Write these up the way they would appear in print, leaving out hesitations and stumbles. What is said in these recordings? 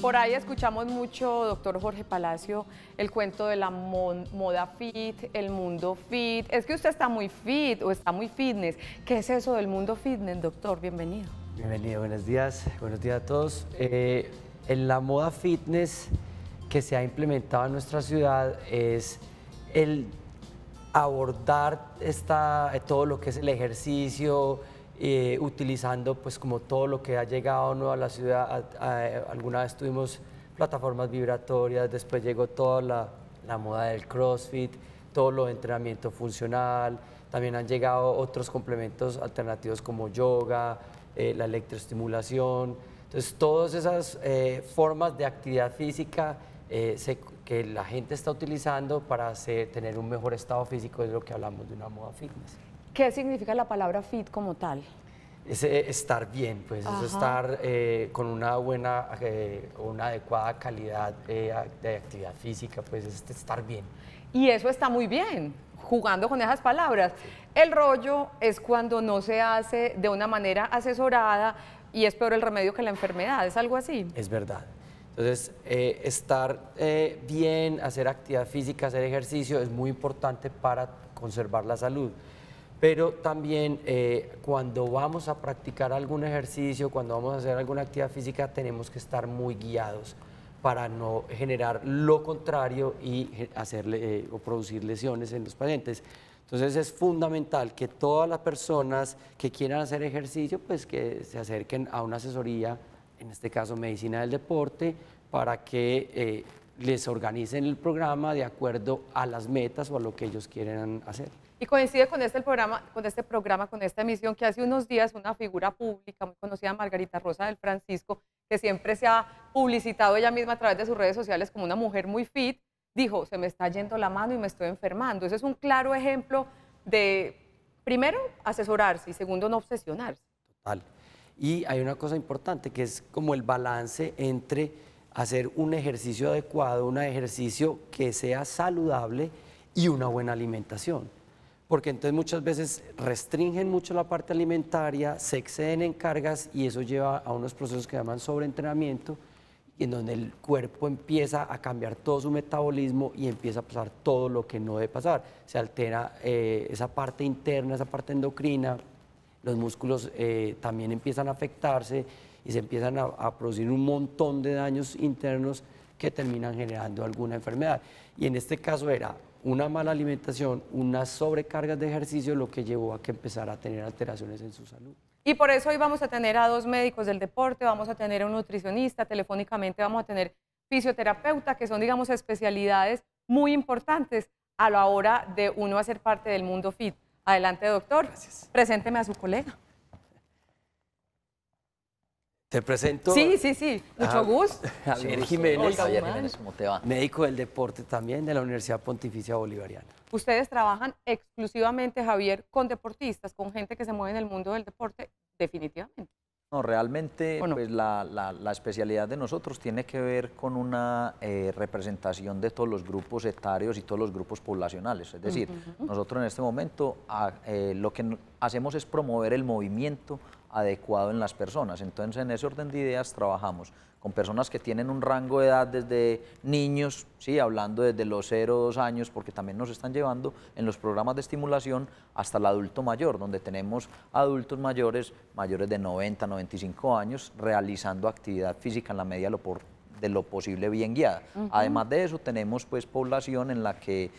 Por ahí escuchamos mucho, doctor Jorge Palacio, el cuento de la moda fit, el mundo fit. Es que usted está muy fit o está muy fitness. ¿Qué es eso del mundo fitness, doctor? Bienvenido. Bienvenido, buenos días a todos. En la moda fitness que se ha implementado en nuestra ciudad es el abordar todo lo que es el ejercicio, utilizando pues como todo lo que ha llegado nuevo a la ciudad. Alguna vez tuvimos plataformas vibratorias, después llegó toda la moda del CrossFit, todo lo de entrenamiento funcional, también han llegado otros complementos alternativos como yoga, la electroestimulación. Entonces todas esas formas de actividad física que la gente está utilizando para tener un mejor estado físico es lo que hablamos de una moda fitness. ¿Qué significa la palabra fit como tal? Es estar bien, pues es estar con una buena, una adecuada calidad de actividad física, pues es estar bien. Y eso está muy bien, jugando con esas palabras. Sí. El rollo es cuando no se hace de una manera asesorada y es peor el remedio que la enfermedad, ¿es algo así? Es verdad. Entonces, estar bien, hacer actividad física, hacer ejercicio es muy importante para conservar la salud. Pero también cuando vamos a practicar algún ejercicio, cuando vamos a hacer alguna actividad física, tenemos que estar muy guiados para no generar lo contrario y hacerle o producir lesiones en los pacientes. Entonces es fundamental que todas las personas que quieran hacer ejercicio, pues que se acerquen a una asesoría, en este caso medicina del deporte, para que les organicen el programa de acuerdo a las metas o a lo que ellos quieran hacer. Y coincide con este programa, con esta emisión, que hace unos días una figura pública muy conocida, Margarita Rosa del Francisco, que siempre se ha publicitado ella misma a través de sus redes sociales como una mujer muy fit, dijo, se me está yendo la mano y me estoy enfermando. Ese es un claro ejemplo de, primero, asesorarse y segundo, no obsesionarse. Total. Y hay una cosa importante que es como el balance entre hacer un ejercicio adecuado, un ejercicio que sea saludable y una buena alimentación. Porque entonces muchas veces restringen mucho la parte alimentaria, se exceden en cargas y eso lleva a unos procesos que llaman sobreentrenamiento, en donde el cuerpo empieza a cambiar todo su metabolismo y empieza a pasar todo lo que no debe pasar. Se altera esa parte interna, esa parte endocrina, los músculos también empiezan a afectarse y se empiezan a producir un montón de daños internos que terminan generando alguna enfermedad. Y en este caso era una mala alimentación, unas sobrecargas de ejercicio, lo que llevó a que empezara a tener alteraciones en su salud. Y por eso hoy vamos a tener a 2 médicos del deporte, vamos a tener a un nutricionista, telefónicamente vamos a tener fisioterapeuta, que son, digamos, especialidades muy importantes a la hora de uno hacer parte del mundo fit. Adelante, doctor. Gracias. Presénteme a su colega. Te presento. Sí, mucho gusto. Javier Jiménez, Javier Jiménez, ¿cómo te va? Médico del deporte también de la Universidad Pontificia Bolivariana. Ustedes trabajan exclusivamente, Javier, con deportistas, con gente que se mueve en el mundo del deporte, definitivamente. No, realmente ¿O no? pues la especialidad de nosotros tiene que ver con una representación de todos los grupos etarios y todos los grupos poblacionales. Es decir, nosotros en este momento lo que hacemos es promover el movimiento adecuado en las personas. Entonces, en ese orden de ideas trabajamos con personas que tienen un rango de edad desde niños, ¿sí? Hablando desde los 0 o 2 años, porque también nos están llevando en los programas de estimulación hasta el adulto mayor, donde tenemos adultos mayores de 90, 95 años, realizando actividad física en la medida de lo posible bien guiada. Además de eso, tenemos pues población en la que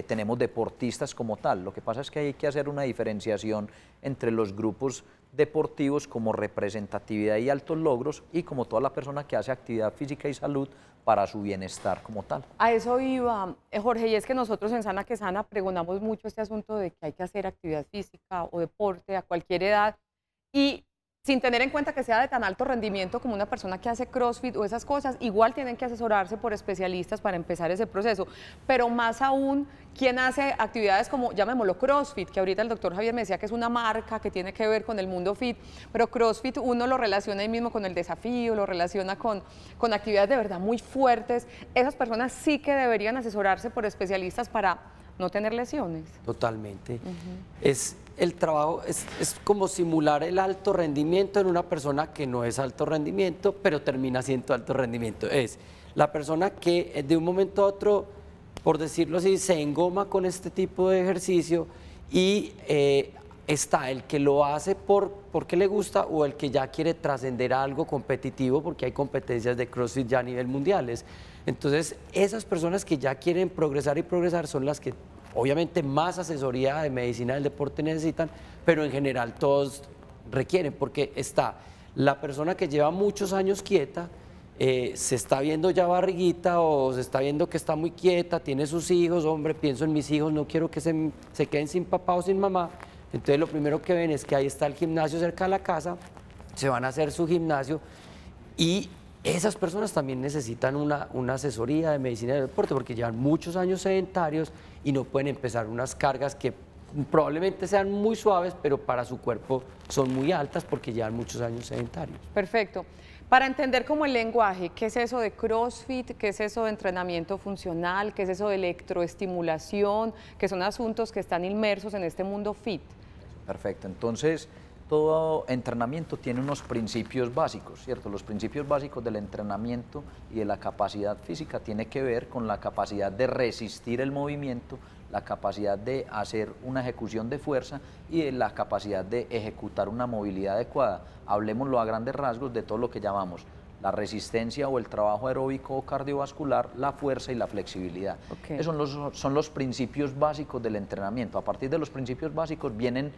tenemos deportistas como tal. Lo que pasa es que hay que hacer una diferenciación entre los grupos deportivos como representatividad y altos logros y como toda la persona que hace actividad física y salud para su bienestar como tal. A eso iba, Jorge, y es que nosotros en Sana que Sana pregonamos mucho este asunto de que hay que hacer actividad física o deporte a cualquier edad y sin tener en cuenta que sea de tan alto rendimiento como una persona que hace CrossFit o esas cosas, igual tienen que asesorarse por especialistas para empezar ese proceso. Pero más aún, quien hace actividades como, llamémoslo CrossFit, que ahorita el doctor Javier me decía que es una marca que tiene que ver con el mundo fit, pero CrossFit uno lo relaciona ahí mismo con el desafío, lo relaciona con actividades de verdad muy fuertes. Esas personas sí que deberían asesorarse por especialistas para no tener lesiones. Totalmente. el trabajo es como simular el alto rendimiento en una persona que no es alto rendimiento, pero termina siendo alto rendimiento. Es la persona que de un momento a otro, por decirlo así, se engoma con este tipo de ejercicio y está el que lo hace porque le gusta o el que ya quiere trascender a algo competitivo porque hay competencias de CrossFit ya a nivel mundiales. Entonces, esas personas que ya quieren progresar y progresar son las que obviamente más asesoría de medicina del deporte necesitan, pero en general todos requieren, porque está la persona que lleva muchos años quieta, se está viendo ya barriguita o se está viendo que está muy quieta, tiene sus hijos, hombre, pienso en mis hijos, no quiero que se queden sin papá o sin mamá. Entonces lo primero que ven es que ahí está el gimnasio cerca de la casa, se van a hacer su gimnasio y esas personas también necesitan una asesoría de medicina del deporte porque llevan muchos años sedentarios y no pueden empezar unas cargas que probablemente sean muy suaves, pero para su cuerpo son muy altas porque llevan muchos años sedentarios. Perfecto. Para entender como el lenguaje, ¿qué es eso de CrossFit? ¿Qué es eso de entrenamiento funcional? ¿Qué es eso de electroestimulación? Que son asuntos que están inmersos en este mundo fit. Perfecto, entonces todo entrenamiento tiene unos principios básicos, ¿cierto? Los principios básicos del entrenamiento y de la capacidad física tiene que ver con la capacidad de resistir el movimiento, la capacidad de hacer una ejecución de fuerza y de la capacidad de ejecutar una movilidad adecuada. Hablemoslo a grandes rasgos de todo lo que llamamos la resistencia o el trabajo aeróbico o cardiovascular, la fuerza y la flexibilidad. Okay. Esos son los principios básicos del entrenamiento. A partir de los principios básicos vienen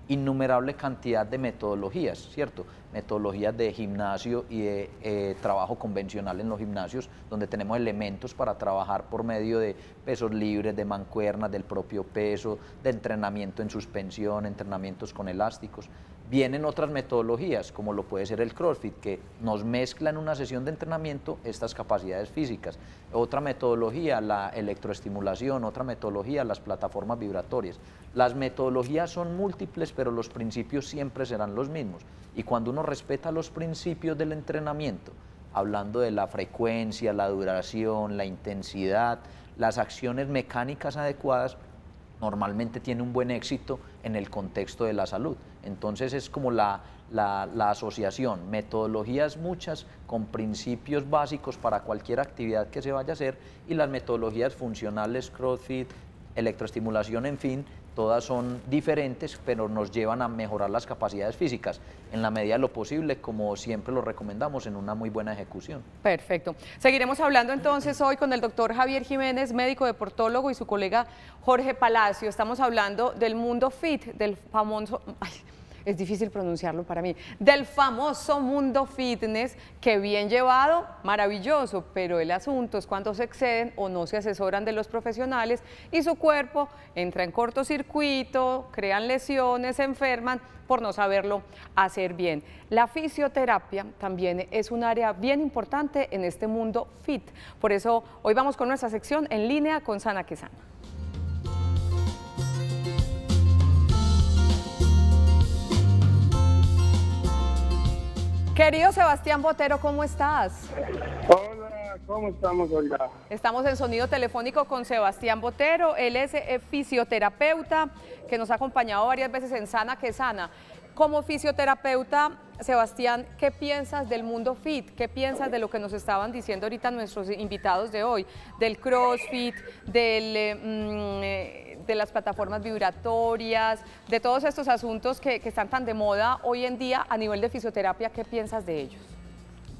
innumerable cantidad de metodologías, ¿cierto? Metodologías de gimnasio y de trabajo convencional en los gimnasios, donde tenemos elementos para trabajar por medio de pesos libres, de mancuernas, del propio peso, de entrenamiento en suspensión, entrenamientos con elásticos. Vienen otras metodologías, como lo puede ser el CrossFit, que nos mezcla en una sesión de entrenamiento estas capacidades físicas. Otra metodología, la electroestimulación, otra metodología, las plataformas vibratorias. Las metodologías son múltiples, pero los principios siempre serán los mismos. Y cuando uno respeta los principios del entrenamiento, hablando de la frecuencia, la duración, la intensidad, las acciones mecánicas adecuadas, normalmente tiene un buen éxito en el contexto de la salud. Entonces es como la asociación, metodologías muchas con principios básicos para cualquier actividad que se vaya a hacer y las metodologías funcionales, CrossFit, electroestimulación, en fin, todas son diferentes, pero nos llevan a mejorar las capacidades físicas en la medida de lo posible, como siempre lo recomendamos, en una muy buena ejecución. Perfecto. Seguiremos hablando entonces hoy con el doctor Javier Jiménez, médico deportólogo, y su colega Jorge Palacio. Estamos hablando del mundo fit, del famoso... Ay, es difícil pronunciarlo para mí, del famoso mundo fitness que bien llevado, maravilloso, pero el asunto es cuando se exceden o no se asesoran de los profesionales y su cuerpo entra en cortocircuito, crean lesiones, se enferman por no saberlo hacer bien. La fisioterapia también es un área bien importante en este mundo fit, por eso hoy vamos con nuestra sección En Línea con Sana que Sana. Querido Sebastián Botero, ¿cómo estás? Hola, ¿cómo estamos, Olga? Estamos en sonido telefónico con Sebastián Botero. Él es fisioterapeuta que nos ha acompañado varias veces en Sana que Sana. Como fisioterapeuta, Sebastián, ¿qué piensas del mundo fit? ¿Qué piensas de lo que nos estaban diciendo ahorita nuestros invitados de hoy? Del CrossFit, de las plataformas vibratorias, de todos estos asuntos que están tan de moda hoy en día a nivel de fisioterapia. ¿Qué piensas de ellos?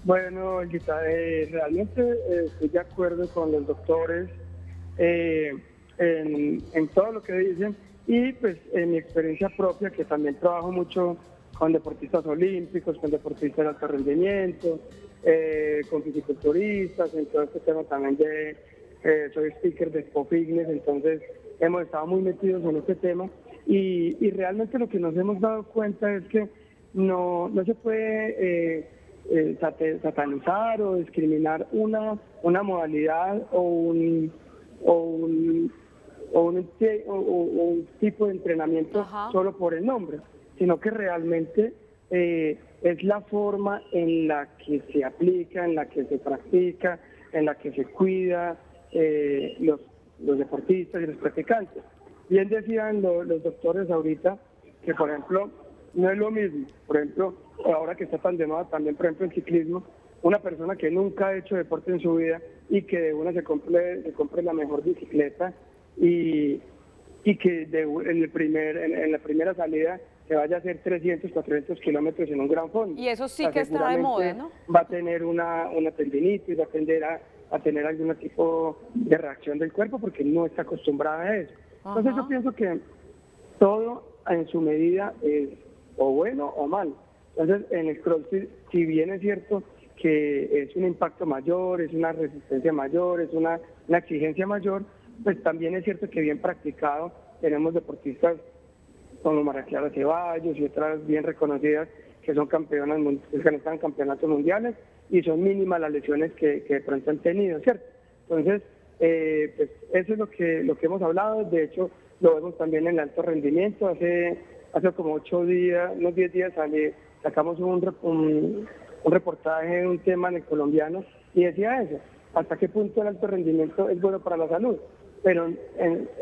Bueno, Olguita, realmente estoy de acuerdo con los doctores en todo lo que dicen y pues en mi experiencia propia, que también trabajo mucho con deportistas olímpicos, con deportistas de alto rendimiento, con fisiculturistas, en todo este tema también soy speaker de Expo Fitness, entonces hemos estado muy metidos en este tema y realmente lo que nos hemos dado cuenta es que no se puede satanizar o discriminar una modalidad o un tipo de entrenamiento. Ajá. Solo por el nombre, sino que realmente es la forma en la que se aplica, en la que se practica, en la que se cuida los deportistas y los practicantes. Bien decían los doctores ahorita que, por ejemplo, no es lo mismo. Por ejemplo, ahora que está tan de moda también, por ejemplo, en ciclismo, una persona que nunca ha hecho deporte en su vida y que de una se compre la mejor bicicleta y que en la primera salida se vaya a hacer 300, 400 kilómetros en un gran fondo. Y eso sí que está de moda, ¿no? Va a tener una tendinitis, va a tender a tener algún tipo de reacción del cuerpo porque no está acostumbrada a eso. Entonces yo pienso que todo en su medida es o bueno o malo. Entonces en el CrossFit, si bien es cierto que es un impacto mayor, es una resistencia mayor, es una exigencia mayor, pues también es cierto que bien practicado tenemos deportistas como María Clara Ceballos y otras bien reconocidas que son campeonas, que están en campeonatos mundiales y son mínimas las lesiones que de pronto han tenido, ¿cierto? Entonces, pues eso es lo que hemos hablado. De hecho, lo vemos también en el alto rendimiento. Hace como 8 días, unos 10 días sacamos un reportaje de un tema en el colombiano y decía eso, hasta qué punto el alto rendimiento es bueno para la salud, pero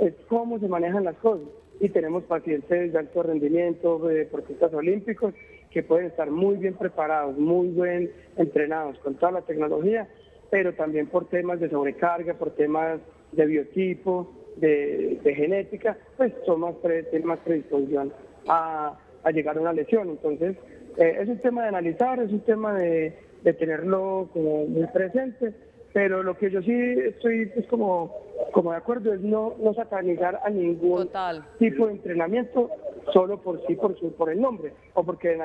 es cómo se manejan las cosas. Y tenemos pacientes de alto rendimiento, deportistas olímpicos, que pueden estar muy bien preparados, muy bien entrenados con toda la tecnología, pero también por temas de sobrecarga, por temas de biotipo, de genética, pues tienen más predisposición a llegar a una lesión. Entonces, es un tema de analizar, es un tema de tenerlo como muy presente, pero lo que yo sí estoy pues como de acuerdo es no satanizar a ningún tipo de entrenamiento solo por el nombre o porque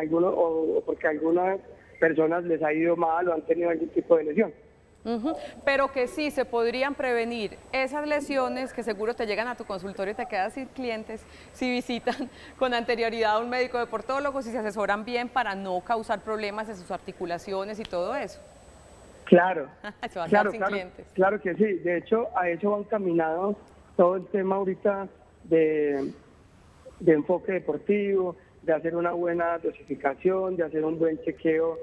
porque a algunas personas les ha ido mal o han tenido algún tipo de lesión. Pero que sí se podrían prevenir esas lesiones que seguro te llegan a tu consultorio y te quedas sin clientes si visitan con anterioridad a un médico deportólogo, si se asesoran bien para no causar problemas en sus articulaciones y todo eso. Claro, claro que sí. De hecho, a eso van caminados todo el tema ahorita de enfoque deportivo, de hacer una buena dosificación, de hacer un buen chequeo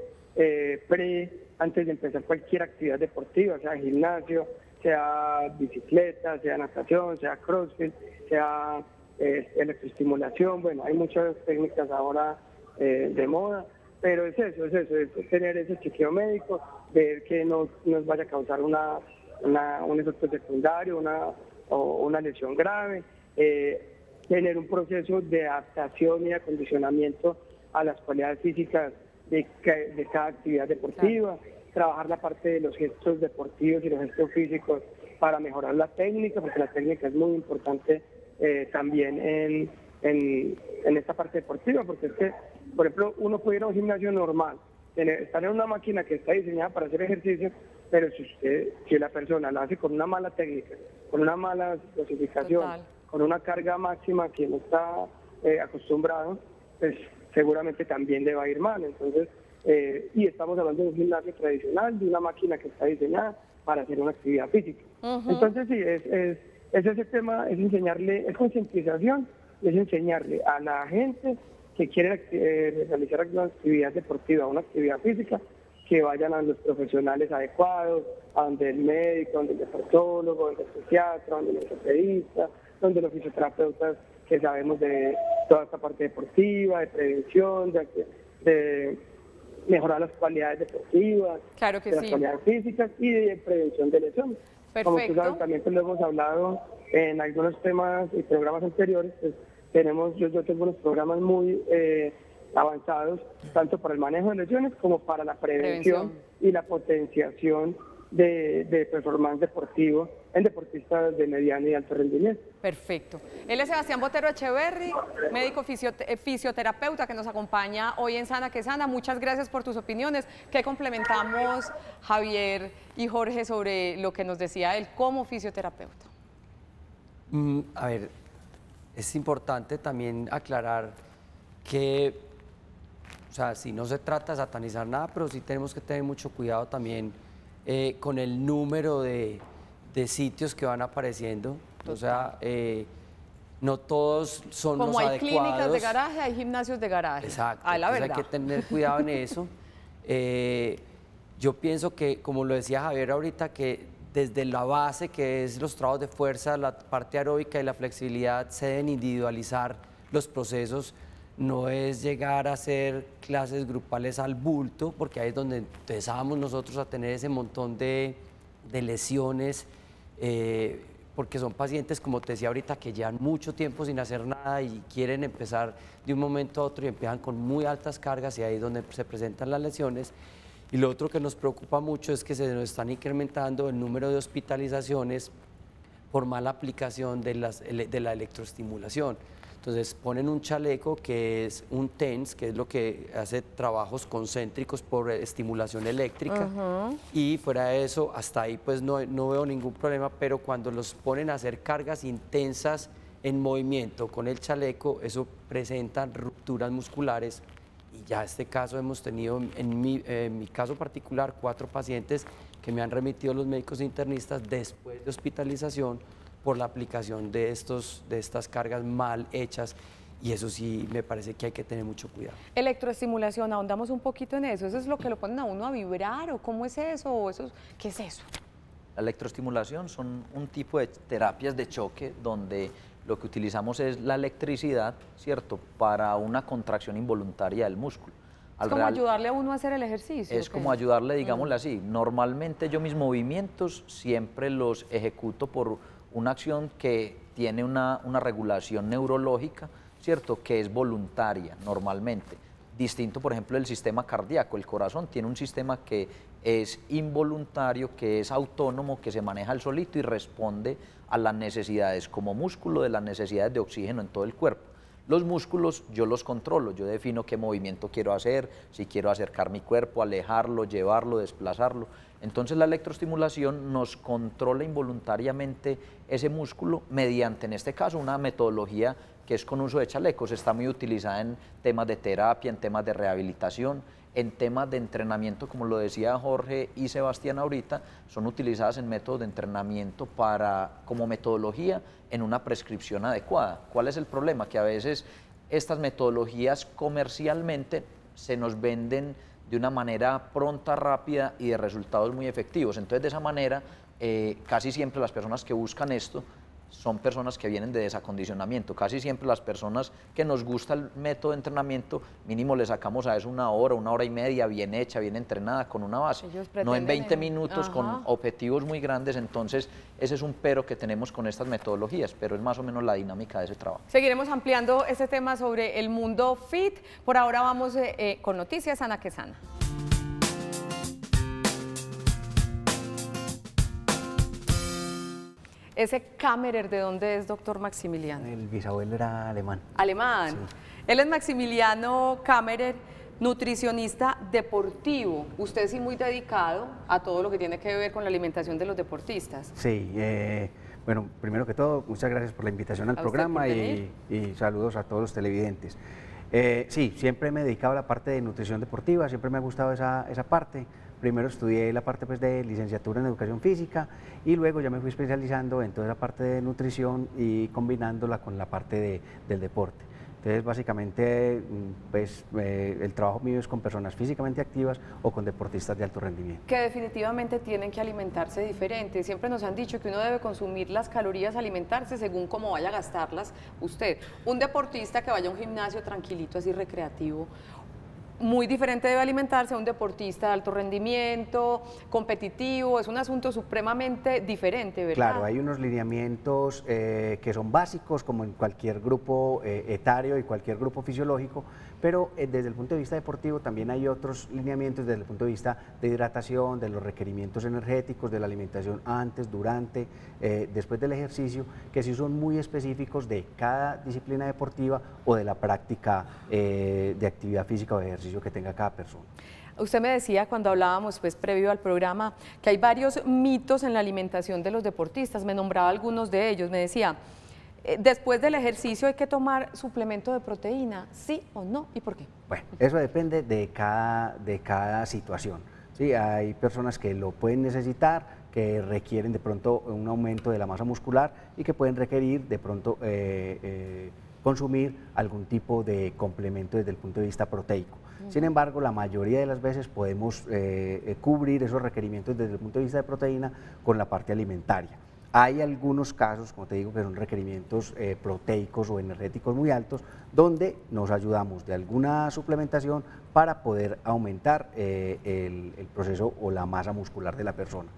antes de empezar cualquier actividad deportiva, sea gimnasio, sea bicicleta, sea natación, sea CrossFit, sea electroestimulación. Bueno, hay muchas técnicas ahora de moda, pero es tener ese chequeo médico, ver que no nos vaya a causar un efecto secundario, una lesión grave, tener un proceso de adaptación y acondicionamiento a las cualidades físicas de cada actividad deportiva, trabajar la parte de los gestos deportivos y los gestos físicos para mejorar la técnica, porque la técnica es muy importante también en esta parte deportiva, porque es que, por ejemplo, uno puede ir a un gimnasio normal, estar en una máquina que está diseñada para hacer ejercicio, pero si la persona la hace con una mala técnica, con una mala dosificación, con una carga máxima que no está acostumbrado, pues seguramente también le va a ir mal. Entonces, y estamos hablando de un gimnasio tradicional, de una máquina que está diseñada para hacer una actividad física. Entonces, sí, es ese tema, es enseñarle, es concientización, es enseñarle a la gente que quiere realizar alguna actividad deportiva, una actividad física, que vayan a los profesionales adecuados, a donde el médico, donde el deportólogo, donde el psiquiatra, donde el ortopedista, donde los fisioterapeutas que sabemos de toda esta parte deportiva, de prevención, de mejorar las cualidades deportivas, las cualidades físicas y de prevención de lesiones. Perfecto. Como tú sabes, también lo hemos hablado en algunos temas y programas anteriores, pues yo tengo unos programas muy avanzados, tanto para el manejo de lesiones como para la prevención. Y la potenciación de performance deportivo en deportistas de mediano y alto rendimiento. Perfecto. Él es Sebastián Botero Echeverry, médico fisioterapeuta que nos acompaña hoy en Sana que Sana. Muchas gracias por tus opiniones. ¿Qué complementamos Javier y Jorge sobre lo que nos decía él como fisioterapeuta? A ver, es importante también aclarar que, o sea, si no se trata de satanizar nada, pero sí tenemos que tener mucho cuidado también con el número de sitios que van apareciendo. O sea, no todos son los adecuados. Como hay clínicas de garaje, hay gimnasios de garaje. Exacto, la verdad. Hay que tener cuidado en eso. Yo pienso que, como lo decía Javier ahorita, que desde la base, que es los trabajos de fuerza, la parte aeróbica y la flexibilidad, se deben individualizar los procesos no es llegar a hacer clases grupales al bulto, porque ahí es donde empezábamos nosotros a tener ese montón de lesiones, porque son pacientes, como te decía ahorita, que llevan mucho tiempo sin hacer nada y quieren empezar de un momento a otro y empiezan con muy altas cargas y ahí es donde se presentan las lesiones. Y lo otro que nos preocupa mucho es que se nos están incrementando el número de hospitalizaciones por mala aplicación de la electroestimulación. Entonces ponen un chaleco que es un TENS, que es lo que hace trabajos concéntricos por estimulación eléctrica, y fuera de eso, hasta ahí pues no veo ningún problema, pero cuando los ponen a hacer cargas intensas en movimiento con el chaleco, eso presenta rupturas musculares, y ya este caso hemos tenido, en mi caso particular, 4 pacientes que me han remitido los médicos internistas después de hospitalización por la aplicación de estas cargas mal hechas, y eso sí me parece que hay que tener mucho cuidado. Electroestimulación, ahondamos un poquito en eso. ¿Eso es lo que lo ponen a uno a vibrar o cómo es eso? ¿O eso, qué es eso? La electroestimulación son un tipo de terapias de choque donde lo que utilizamos es la electricidad, ¿cierto?, para una contracción involuntaria del músculo. Es como ayudarle a uno a hacer el ejercicio. Es como ayudarle, digámosle así. Normalmente yo mis movimientos siempre los ejecuto por una acción que tiene una regulación neurológica, ¿cierto?, que es voluntaria normalmente. Distinto, por ejemplo, del sistema cardíaco. El corazón tiene un sistema que es involuntario, que es autónomo, que se maneja el solito y responde a las necesidades como músculo de las necesidades de oxígeno en todo el cuerpo. Los músculos yo los controlo, yo defino qué movimiento quiero hacer, si quiero acercar mi cuerpo, alejarlo, llevarlo, desplazarlo. Entonces la electroestimulación nos controla involuntariamente ese músculo mediante, en este caso, una metodología que es con uso de chalecos. Está muy utilizada en temas de terapia, en temas de rehabilitación, en temas de entrenamiento, como lo decía Jorge y Sebastián ahorita, son utilizadas en métodos de entrenamiento como metodología en una prescripción adecuada. ¿Cuál es el problema? Que a veces estas metodologías comercialmente se nos venden de una manera pronta, rápida y de resultados muy efectivos. Entonces, de esa manera, casi siempre las personas que buscan esto son personas que vienen de desacondicionamiento. Casi siempre las personas que nos gusta el método de entrenamiento, mínimo le sacamos a eso una hora y media, bien hecha, bien entrenada, con una base. No en 20 minutos, con objetivos muy grandes. Entonces, ese es un pero que tenemos con estas metodologías, pero es más o menos la dinámica de ese trabajo. Seguiremos ampliando este tema sobre el mundo fit. Por ahora vamos con Noticias Sana que Sana. Ese Kammerer, ¿de dónde es, doctor Maximiliano? El bisabuelo era alemán. Alemán. Sí. Él es Maximiliano Kammerer, nutricionista deportivo. Usted sí muy dedicado a todo lo que tiene que ver con la alimentación de los deportistas. Sí, bueno, primero que todo, muchas gracias por la invitación al programa y saludos a todos los televidentes. Sí, siempre me he dedicado a la parte de nutrición deportiva, siempre me ha gustado esa parte. Primero estudié la parte pues, de licenciatura en educación física y luego ya me fui especializando en toda la parte de nutrición y combinándola con la parte del deporte. Entonces, básicamente, pues, el trabajo mío es con personas físicamente activas o con deportistas de alto rendimiento. Que definitivamente tienen que alimentarse diferente. Siempre nos han dicho que uno debe consumir las calorías, alimentarse según cómo vaya a gastarlas usted. Un deportista que vaya a un gimnasio tranquilito, así recreativo, muy diferente debe alimentarse a un deportista de alto rendimiento, competitivo. Es un asunto supremamente diferente, ¿verdad? Claro, hay unos lineamientos que son básicos como en cualquier grupo etario y cualquier grupo fisiológico, pero desde el punto de vista deportivo también hay otros lineamientos desde el punto de vista de hidratación, de los requerimientos energéticos, de la alimentación antes, durante, después del ejercicio, que sí son muy específicos de cada disciplina deportiva o de la práctica de actividad física o de ejercicio que tenga cada persona. Usted me decía cuando hablábamos pues previo al programa que hay varios mitos en la alimentación de los deportistas, me nombraba algunos de ellos, me decía, después del ejercicio hay que tomar suplemento de proteína, ¿sí o no? ¿Y por qué? Bueno, eso depende de cada situación. Sí, hay personas que lo pueden necesitar, que requieren de pronto un aumento de la masa muscular y que pueden requerir de pronto consumir algún tipo de complemento desde el punto de vista proteico. Sin embargo, la mayoría de las veces podemos cubrir esos requerimientos desde el punto de vista de proteína con la parte alimentaria. Hay algunos casos, como te digo, que son requerimientos proteicos o energéticos muy altos, donde nos ayudamos de alguna suplementación para poder aumentar el proceso o la masa muscular de la persona.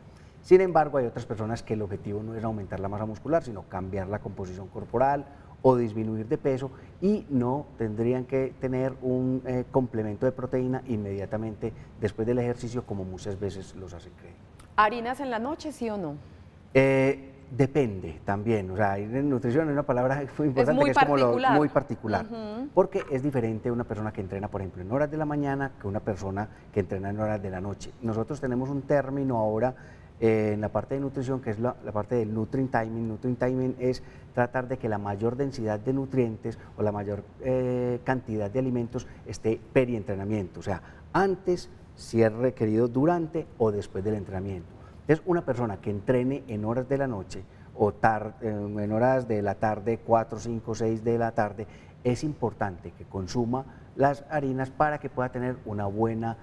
Sin embargo, hay otras personas que el objetivo no es aumentar la masa muscular, sino cambiar la composición corporal o disminuir de peso, y no tendrían que tener un complemento de proteína inmediatamente después del ejercicio, como muchas veces los hacen creer. ¿Harinas en la noche, sí o no? Depende también, o sea, en nutrición es una palabra muy importante, muy que es como particular. muy particular, porque es diferente una persona que entrena, por ejemplo, en horas de la mañana que una persona que entrena en horas de la noche. Nosotros tenemos un término ahora en la parte de nutrición, que es la parte del nutrient timing. Nutrient timing es tratar de que la mayor densidad de nutrientes o la mayor cantidad de alimentos esté perientrenamiento, o sea, antes, si es requerido durante o después del entrenamiento. Es una persona que entrene en horas de la noche o en horas de la tarde, 4, 5, 6 de la tarde, es importante que consuma las harinas para que pueda tener una buena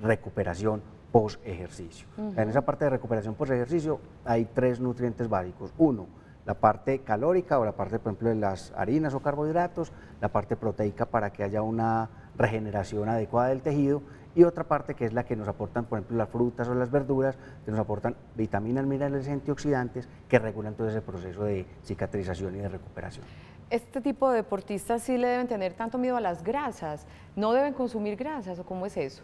recuperación post ejercicio. En esa parte de recuperación post ejercicio hay 3 nutrientes básicos. Uno, la parte calórica, o la parte, por ejemplo, de las harinas o carbohidratos, la parte proteica para que haya una regeneración adecuada del tejido, y otra parte que es la que nos aportan, por ejemplo, las frutas o las verduras, que nos aportan vitaminas, minerales y antioxidantes que regulan todo ese proceso de cicatrización y de recuperación. ¿Este tipo de deportistas sí le deben tener tanto miedo a las grasas? ¿No deben consumir grasas o cómo es eso?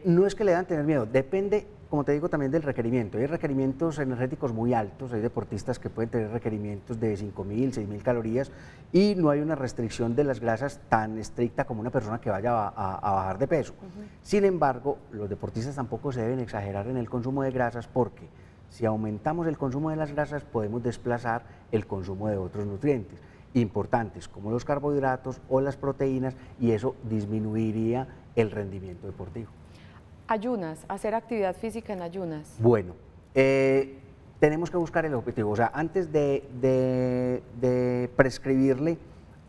No es que le deban tener miedo, depende, como te digo, también del requerimiento. Hay requerimientos energéticos muy altos, hay deportistas que pueden tener requerimientos de 5.000, 6.000 calorías, y no hay una restricción de las grasas tan estricta como una persona que vaya a bajar de peso. Sin embargo, los deportistas tampoco se deben exagerar en el consumo de grasas, porque si aumentamos el consumo de las grasas podemos desplazar el consumo de otros nutrientes importantes como los carbohidratos o las proteínas, y eso disminuiría el rendimiento deportivo. Ayunas, hacer actividad física en ayunas. Bueno, tenemos que buscar el objetivo, o sea, antes de prescribirle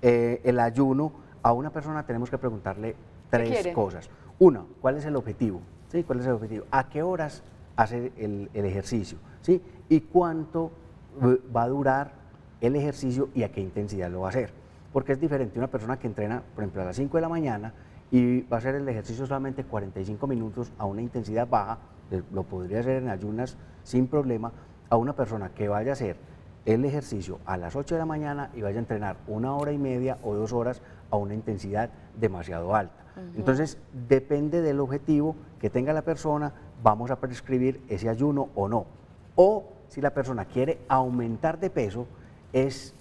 el ayuno a una persona tenemos que preguntarle 3 cosas. Una, ¿cuál es el objetivo? ¿Sí? ¿Cuál es el objetivo? ¿A qué horas hace el ejercicio? ¿Sí? ¿Y cuánto va a durar el ejercicio y a qué intensidad lo va a hacer? Porque es diferente una persona que entrena, por ejemplo, a las 5 de la mañana y va a hacer el ejercicio solamente 45 minutos a una intensidad baja, lo podría hacer en ayunas sin problema, a una persona que vaya a hacer el ejercicio a las 8 de la mañana y vaya a entrenar 1 hora y media o 2 horas a una intensidad demasiado alta. Entonces, depende del objetivo que tenga la persona, vamos a prescribir ese ayuno o no. O si la persona quiere aumentar de peso, es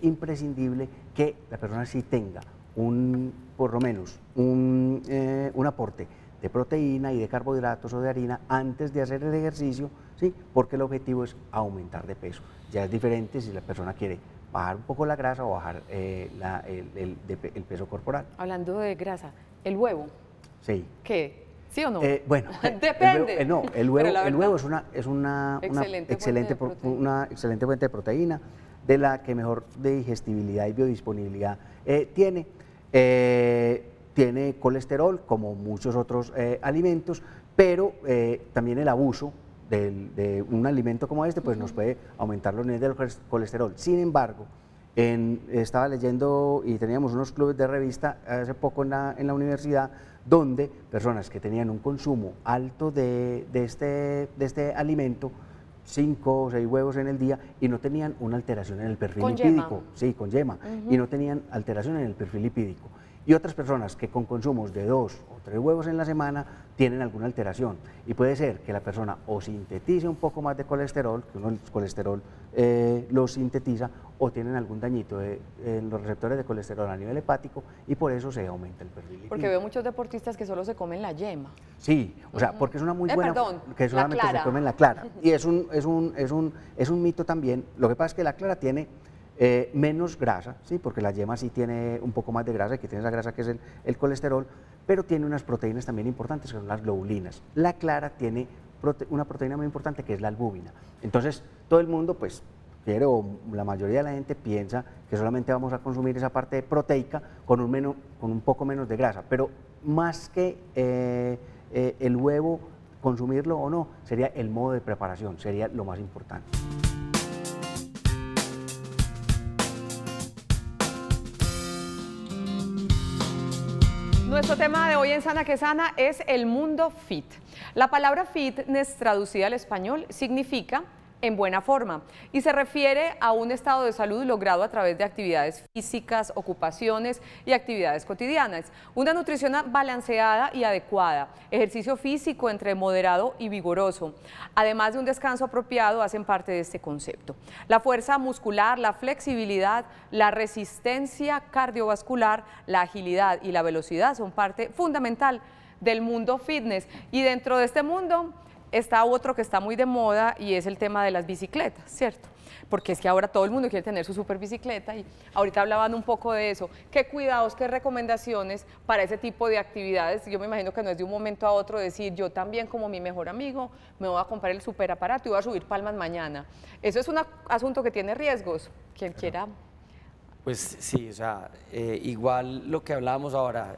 imprescindible que la persona sí tenga por lo menos un aporte de proteína y de carbohidratos o de harina antes de hacer el ejercicio, ¿sí? Porque el objetivo es aumentar de peso. Ya es diferente si la persona quiere bajar un poco la grasa o bajar el peso corporal. Hablando de grasa, ¿el huevo? Sí. ¿Qué? ¿Sí o no? Bueno, depende. El huevo es una excelente fuente de proteína, de la que mejor digestibilidad y biodisponibilidad tiene. Tiene colesterol, como muchos otros alimentos, pero también el abuso de un alimento como este pues nos puede aumentar los niveles del colesterol. Sin embargo, estaba leyendo y teníamos unos clubes de revista hace poco en la universidad, donde personas que tenían un consumo alto de este alimento, 5 o 6 huevos en el día, y no tenían una alteración en el perfil lipídico. Sí, con yema, y no tenían alteración en el perfil lipídico. Y otras personas que con consumos de 2 o 3 huevos en la semana tienen alguna alteración, y puede ser que la persona o sintetice un poco más de colesterol, que uno el colesterol lo sintetiza, o tienen algún dañito en los receptores de colesterol a nivel hepático, y por eso se aumenta el perfil lipídico. Porque veo muchos deportistas que solo se comen la yema. Sí, o sea, porque es una muy buena, perdón, que solamente se comen la clara, y es un mito también. Lo que pasa es que la clara tiene menos grasa, ¿sí? Porque la yema sí tiene un poco más de grasa, que tiene esa grasa que es el colesterol, pero tiene unas proteínas también importantes, que son las globulinas. La clara tiene una proteína muy importante, que es la albúmina. Entonces, todo el mundo, pues, la mayoría de la gente piensa que solamente vamos a consumir esa parte proteica con un poco menos de grasa, pero más que el huevo consumirlo o no, sería el modo de preparación, sería lo más importante. Nuestro tema de hoy en Sana que Sana es el mundo fit. La palabra fitness traducida al español significa en buena forma y se refiere a un estado de salud logrado a través de actividades físicas, ocupaciones y actividades cotidianas. Una nutrición balanceada y adecuada, ejercicio físico entre moderado y vigoroso, además de un descanso apropiado, hacen parte de este concepto. La fuerza muscular, la flexibilidad, la resistencia cardiovascular, la agilidad y la velocidad son parte fundamental del mundo fitness, y dentro de este mundo está otro que está muy de moda y es el tema de las bicicletas, ¿cierto? Porque es que ahora todo el mundo quiere tener su super bicicleta y ahorita hablaban un poco de eso. ¿Qué cuidados, qué recomendaciones para ese tipo de actividades? Yo me imagino que no es de un momento a otro decir, yo también como mi mejor amigo me voy a comprar el super aparato y voy a subir palmas mañana. Eso es un asunto que tiene riesgos. Quien quiera. Pues sí, o sea, igual lo que hablábamos ahora,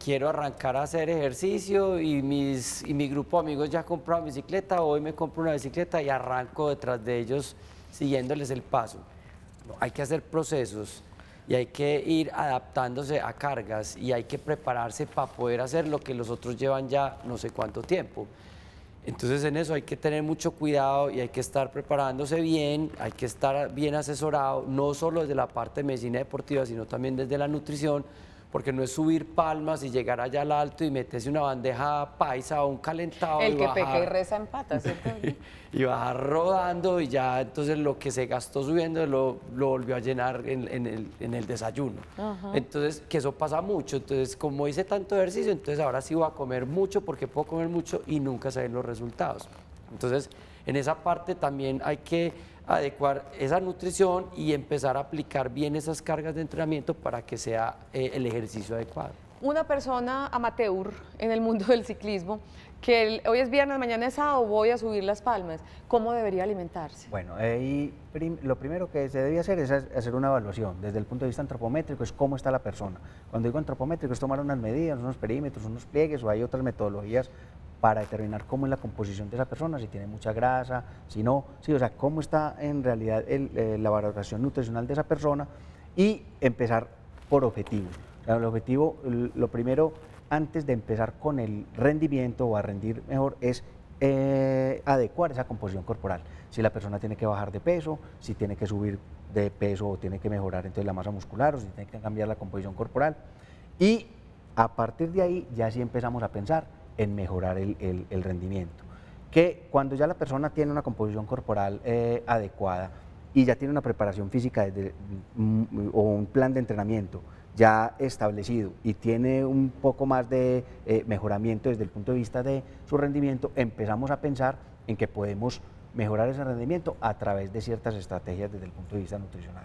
quiero arrancar a hacer ejercicio y mi grupo de amigos ya compraron bicicleta, hoy me compro una bicicleta y arranco detrás de ellos siguiéndoles el paso. No, hay que hacer procesos y hay que ir adaptándose a cargas y hay que prepararse para poder hacer lo que los otros llevan ya no sé cuánto tiempo. Entonces en eso hay que tener mucho cuidado y hay que estar preparándose bien, hay que estar bien asesorado, no solo desde la parte de medicina deportiva, sino también desde la nutrición, porque no es subir palmas y llegar allá al alto y meterse una bandeja paisa o un calentado. El y que bajar, peca y reza empata, ¿cierto? y bajar rodando y ya entonces lo que se gastó subiendo lo volvió a llenar en el desayuno. Entonces, que eso pasa mucho. Entonces, como hice tanto ejercicio, entonces ahora sí voy a comer mucho porque puedo comer mucho y nunca se ven los resultados. Entonces, en esa parte también hay que adecuar esa nutrición y empezar a aplicar bien esas cargas de entrenamiento para que sea el ejercicio adecuado. Una persona amateur en el mundo del ciclismo, que hoy es viernes, mañana es sábado, voy a subir las palmas, ¿cómo debería alimentarse? Bueno, lo primero que se debe hacer es hacer una evaluación desde el punto de vista antropométrico, es cómo está la persona. Cuando digo antropométrico es tomar unas medidas, unos perímetros, unos pliegues, o hay otras metodologías para determinar cómo es la composición de esa persona, si tiene mucha grasa, si no, sí, o sea, cómo está en realidad la valoración nutricional de esa persona, y empezar por objetivos. O sea, el objetivo, lo primero, antes de empezar con el rendimiento o a rendir mejor, es adecuar esa composición corporal. Si la persona tiene que bajar de peso, si tiene que subir de peso o tiene que mejorar entonces la masa muscular, o si tiene que cambiar la composición corporal. Y a partir de ahí ya sí empezamos a pensar en mejorar el rendimiento. Que cuando ya la persona tiene una composición corporal adecuada y ya tiene una preparación física o un plan de entrenamiento ya establecido y tiene un poco más de mejoramiento desde el punto de vista de su rendimiento, empezamos a pensar en que podemos mejorar ese rendimiento a través de ciertas estrategias desde el punto de vista nutricional.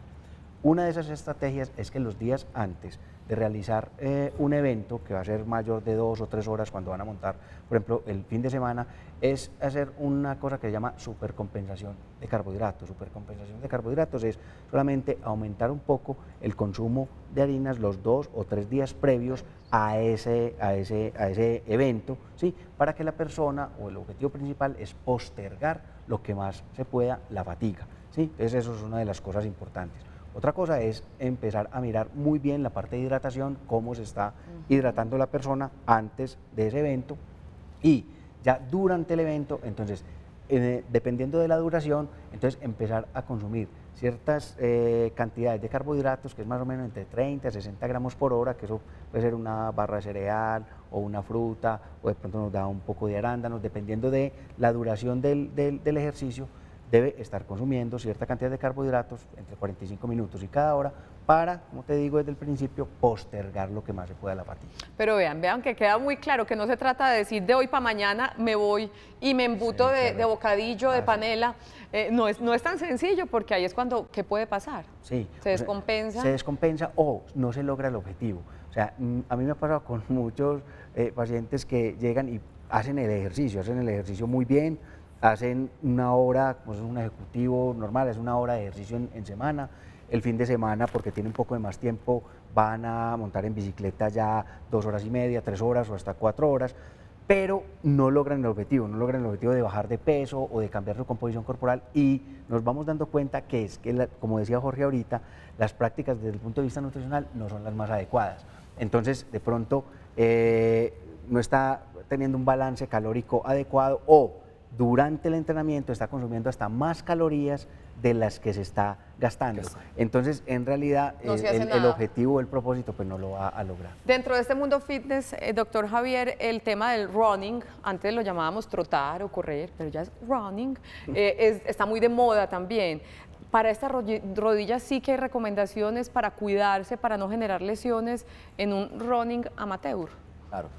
Una de esas estrategias es que los días antes de realizar un evento que va a ser mayor de 2 o 3 horas cuando van a montar, por ejemplo, el fin de semana, es hacer una cosa que se llama supercompensación de carbohidratos. Supercompensación de carbohidratos es solamente aumentar un poco el consumo de harinas los 2 o 3 días previos a ese evento, ¿sí? Para que la persona, o el objetivo principal es postergar lo que más se pueda la fatiga, ¿sí? Entonces eso es una de las cosas importantes. Otra cosa es empezar a mirar muy bien la parte de hidratación, cómo se está hidratando la persona antes de ese evento, y ya durante el evento, entonces, dependiendo de la duración, entonces empezar a consumir ciertas cantidades de carbohidratos, que es más o menos entre 30 y 60 gramos por hora, que eso puede ser una barra de cereal o una fruta, o de pronto nos da un poco de arándanos, dependiendo de la duración del ejercicio. Debe estar consumiendo cierta cantidad de carbohidratos entre 45 minutos y cada hora para, como te digo desde el principio, postergar lo que más se pueda la fatiga. Pero vean que queda muy claro que no se trata de decir de hoy para mañana me voy y me embuto de bocadillo, de panela. No es tan sencillo, porque ahí es cuando, ¿qué puede pasar? Sí. Se descompensa. Se descompensa o no se logra el objetivo. O sea, a mí me ha pasado con muchos pacientes que llegan y hacen el ejercicio muy bien, hacen una hora, pues es un ejecutivo normal, es una hora de ejercicio en semana. El fin de semana, porque tiene un poco de más tiempo, van a montar en bicicleta ya 2 horas y media, 3 horas o hasta 4 horas, pero no logran el objetivo, de bajar de peso o de cambiar su composición corporal, y nos vamos dando cuenta que como decía Jorge ahorita, las prácticas desde el punto de vista nutricional no son las más adecuadas. Entonces, de pronto, no está teniendo un balance calórico adecuado, o durante el entrenamiento está consumiendo hasta más calorías de las que se está gastando. Entonces, en realidad, no el objetivo, el propósito, pues no lo va a lograr. Dentro de este mundo fitness, doctor Javier, el tema del running, antes lo llamábamos trotar o correr, pero ya es running, está muy de moda también. Para estas rodillas sí que hay recomendaciones para cuidarse, para no generar lesiones en un running amateur. Claro.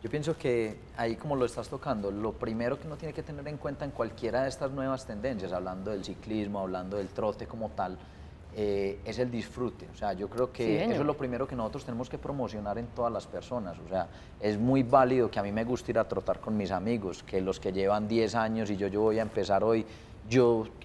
Yo pienso que ahí, como lo estás tocando, lo primero que uno tiene que tener en cuenta en cualquiera de estas nuevas tendencias, hablando del ciclismo, hablando del trote como tal, es el disfrute. O sea, yo creo que eso es lo primero que nosotros tenemos que promocionar en todas las personas. O sea, es muy válido que a mí me guste ir a trotar con mis amigos, que los que llevan 10 años y yo voy a empezar hoy,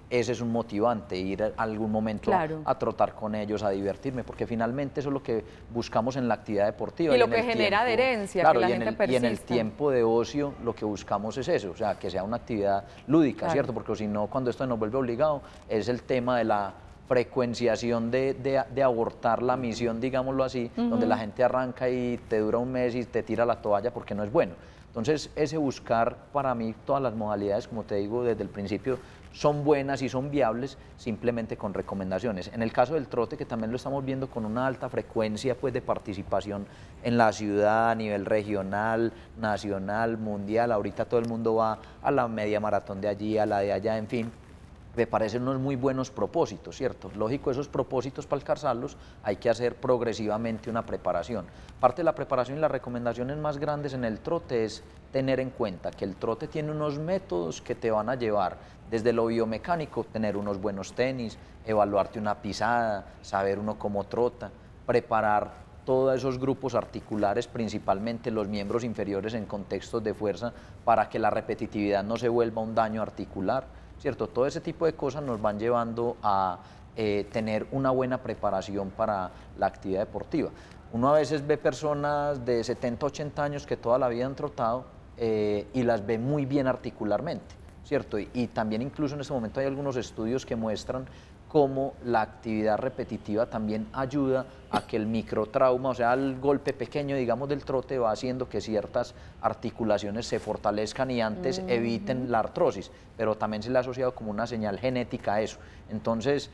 ese es un motivante, ir a algún momento a trotar con ellos, a divertirme, porque finalmente eso es lo que buscamos en la actividad deportiva. Y lo que genera adherencia, claro, que la gente persista. Y en el tiempo de ocio lo que buscamos es eso, o sea, que sea una actividad lúdica, ¿cierto? Porque si no, cuando esto nos vuelve obligado, es el tema de la frecuenciación de abortar la misión, digámoslo así, donde la gente arranca y te dura un mes y te tira la toalla porque no es bueno. Entonces, ese buscar, para mí, todas las modalidades, como te digo desde el principio, son buenas y son viables, simplemente con recomendaciones. En el caso del trote, que también lo estamos viendo con una alta frecuencia, pues, de participación en la ciudad, a nivel regional, nacional, mundial, ahorita todo el mundo va a la media maratón de allí, a la de allá, en fin, me parecen unos muy buenos propósitos, ¿cierto? Lógico, esos propósitos, para alcanzarlos hay que hacer progresivamente una preparación. Parte de la preparación y las recomendaciones más grandes en el trote es tener en cuenta que el trote tiene unos métodos que te van a llevar desde lo biomecánico, tener unos buenos tenis, evaluarte una pisada, saber uno cómo trota, preparar todos esos grupos articulares, principalmente los miembros inferiores en contextos de fuerza, para que la repetitividad no se vuelva un daño articular, ¿cierto? Todo ese tipo de cosas nos van llevando a tener una buena preparación para la actividad deportiva. Uno a veces ve personas de 70, 80 años que toda la vida han trotado y las ve muy bien articularmente, ¿cierto? Y también incluso en este momento hay algunos estudios que muestran cómo la actividad repetitiva también ayuda a que el microtrauma, o sea, el golpe pequeño, digamos, del trote, va haciendo que ciertas articulaciones se fortalezcan y antes eviten la artrosis, pero también se le ha asociado como una señal genética a eso. Entonces,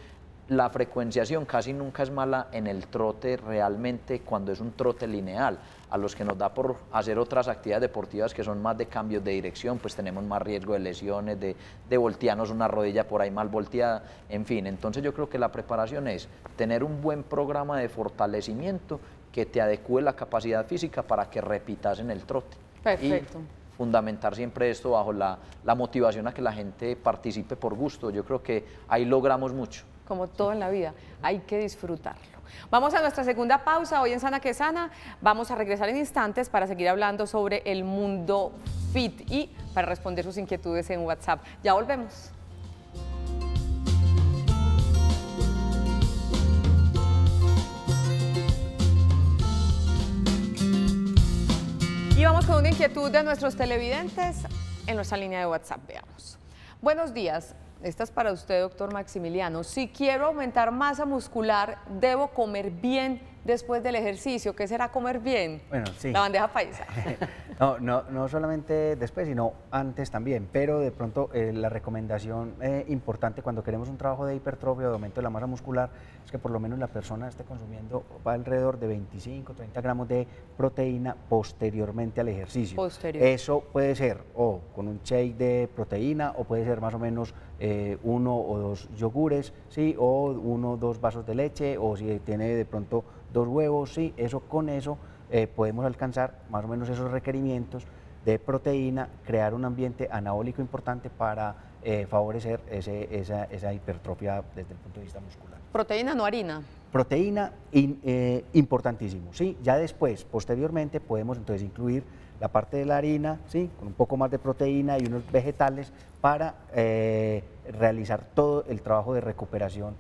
la frecuenciación casi nunca es mala en el trote realmente cuando es un trote lineal. A los que nos da por hacer otras actividades deportivas que son más de cambios de dirección, pues tenemos más riesgo de lesiones, de voltearnos una rodilla por ahí mal volteada, en fin. Entonces yo creo que la preparación es tener un buen programa de fortalecimiento que te adecue la capacidad física para que repitas en el trote. Perfecto. Y fundamentar siempre esto bajo la motivación a que la gente participe por gusto. Yo creo que ahí logramos mucho. Como todo en la vida, hay que disfrutarlo. Vamos a nuestra segunda pausa hoy en Sana que Sana. Vamos a regresar en instantes para seguir hablando sobre el mundo fit y para responder sus inquietudes en WhatsApp. Ya volvemos. Y vamos con una inquietud de nuestros televidentes en nuestra línea de WhatsApp. Veamos. Buenos días. Esta es para usted, doctor Maximiliano. Si quiero aumentar masa muscular, ¿debo comer bien después del ejercicio? ¿Qué será comer bien? Bueno, sí. La bandeja paisa. No solamente después, sino antes también, pero de pronto la recomendación importante cuando queremos un trabajo de hipertrofia o de aumento de la masa muscular es que por lo menos la persona esté consumiendo alrededor de 25, 30 gramos de proteína posteriormente al ejercicio. Eso puede ser o con un shake de proteína o puede ser más o menos 1 o 2 yogures, ¿sí? O 1 o 2 vasos de leche, o si tiene de pronto 2 huevos, ¿sí? Con eso podemos alcanzar más o menos esos requerimientos de proteína, crear un ambiente anabólico importante para favorecer esa hipertrofia desde el punto de vista muscular. ¿Proteína, no harina? Proteína, importantísimo, ¿sí? Ya después, posteriormente, podemos entonces incluir la parte de la harina, ¿sí? Con un poco más de proteína y unos vegetales para realizar todo el trabajo de recuperación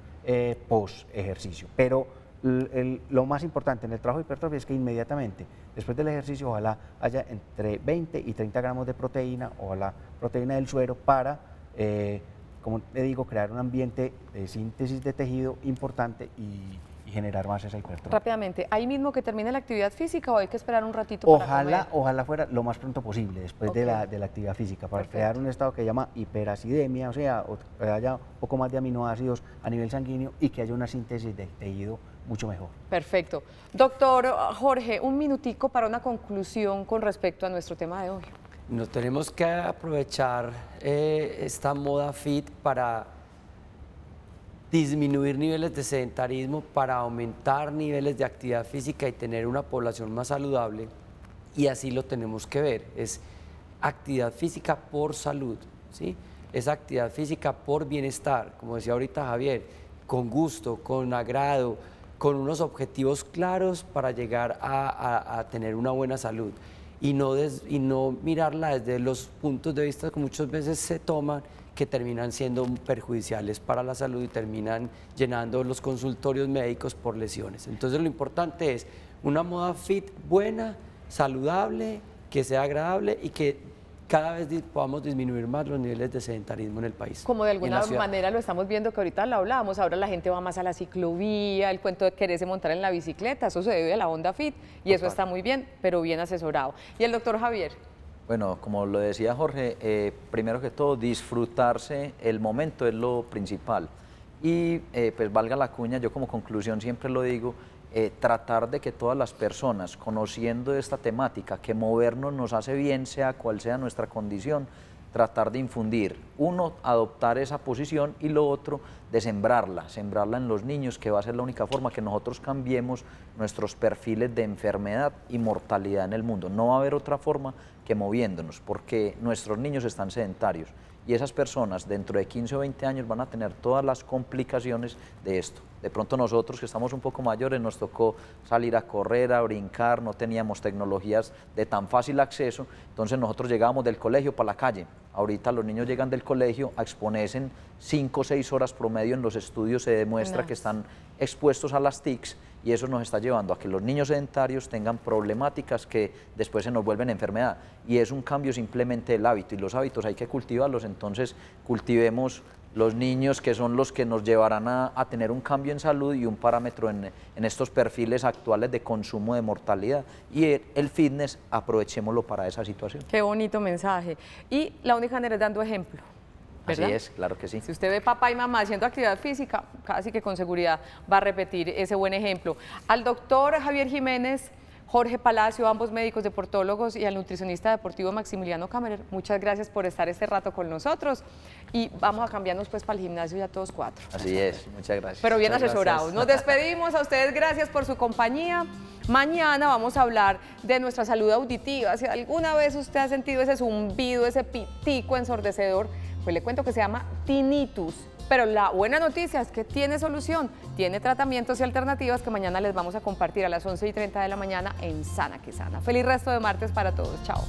post ejercicio. Pero lo más importante en el trabajo de hipertrofia es que inmediatamente, después del ejercicio, ojalá haya entre 20 y 30 gramos de proteína, o la proteína del suero, para, como le digo, crear un ambiente de síntesis de tejido importante y generar más esa hipertrofia. Rápidamente, ¿ahí mismo que termine la actividad física o hay que esperar un ratito para comer? Ojalá fuera lo más pronto posible, después de la actividad física, para crear un estado que se llama hiperacidemia, o sea, que haya un poco más de aminoácidos a nivel sanguíneo y que haya una síntesis de tejido mucho mejor. Perfecto. Doctor Jorge, un minutico para una conclusión con respecto a nuestro tema de hoy. Nos tenemos que aprovechar esta moda fit para disminuir niveles de sedentarismo, para aumentar niveles de actividad física y tener una población más saludable, y así lo tenemos que ver. Es actividad física por salud, ¿sí? Es actividad física por bienestar, como decía ahorita Javier, con gusto, con agrado, con unos objetivos claros para llegar a tener una buena salud, y no mirarla desde los puntos de vista que muchas veces se toman, que terminan siendo perjudiciales para la salud y terminan llenando los consultorios médicos por lesiones. Entonces lo importante es una moda fit buena, saludable, que sea agradable y que cada vez podamos disminuir más los niveles de sedentarismo en el país. Como de alguna manera lo estamos viendo, que ahorita lo hablábamos, ahora la gente va más a la ciclovía, el cuento de quererse montar en la bicicleta, eso se debe a la onda fit y eso está muy bien, pero bien asesorado. ¿Y el doctor Javier? Bueno, como lo decía Jorge, primero que todo, disfrutarse el momento es lo principal. Y pues valga la cuña, yo como conclusión siempre lo digo, tratar de que todas las personas, conociendo esta temática, que movernos nos hace bien, sea cual sea nuestra condición, tratar de infundir, uno, adoptar esa posición, y lo otro, de sembrarla en los niños, que va a ser la única forma que nosotros cambiemos nuestros perfiles de enfermedad y mortalidad en el mundo. No va a haber otra forma que moviéndonos, porque nuestros niños están sedentarios y esas personas dentro de 15 o 20 años van a tener todas las complicaciones de esto. De pronto nosotros que estamos un poco mayores nos tocó salir a correr, a brincar, no teníamos tecnologías de tan fácil acceso, entonces nosotros llegábamos del colegio para la calle. Ahorita los niños llegan del colegio a exponerse 5 o 6 horas promedio, en los estudios se demuestra que están expuestos a las TICs, y eso nos está llevando a que los niños sedentarios tengan problemáticas que después se nos vuelven enfermedad, y es un cambio simplemente del hábito, y los hábitos hay que cultivarlos. Entonces cultivemos los niños, que son los que nos llevarán a tener un cambio en salud y un parámetro en estos perfiles actuales de consumo de mortalidad, y el fitness aprovechémoslo para esa situación. Qué bonito mensaje. Y la única manera es dando ejemplo, ¿verdad? Así es, claro que sí. Si usted ve papá y mamá haciendo actividad física, casi que con seguridad va a repetir ese buen ejemplo. Al doctor Javier Jiménez, Jorge Palacio, ambos médicos deportólogos, y al nutricionista deportivo Maximiliano Kammerer, muchas gracias por estar este rato con nosotros, y vamos a cambiarnos pues para el gimnasio ya todos 4. Así es, muchas gracias. Pero bien muchas asesorados. gracias. Nos despedimos, a ustedes gracias por su compañía. Mañana vamos a hablar de nuestra salud auditiva. Si alguna vez usted ha sentido ese zumbido, ese pitico ensordecedor, pues le cuento que se llama tinnitus. Pero la buena noticia es que tiene solución, tiene tratamientos y alternativas que mañana les vamos a compartir a las 11:30 de la mañana en Sana que Sana. Feliz resto de martes para todos. Chao.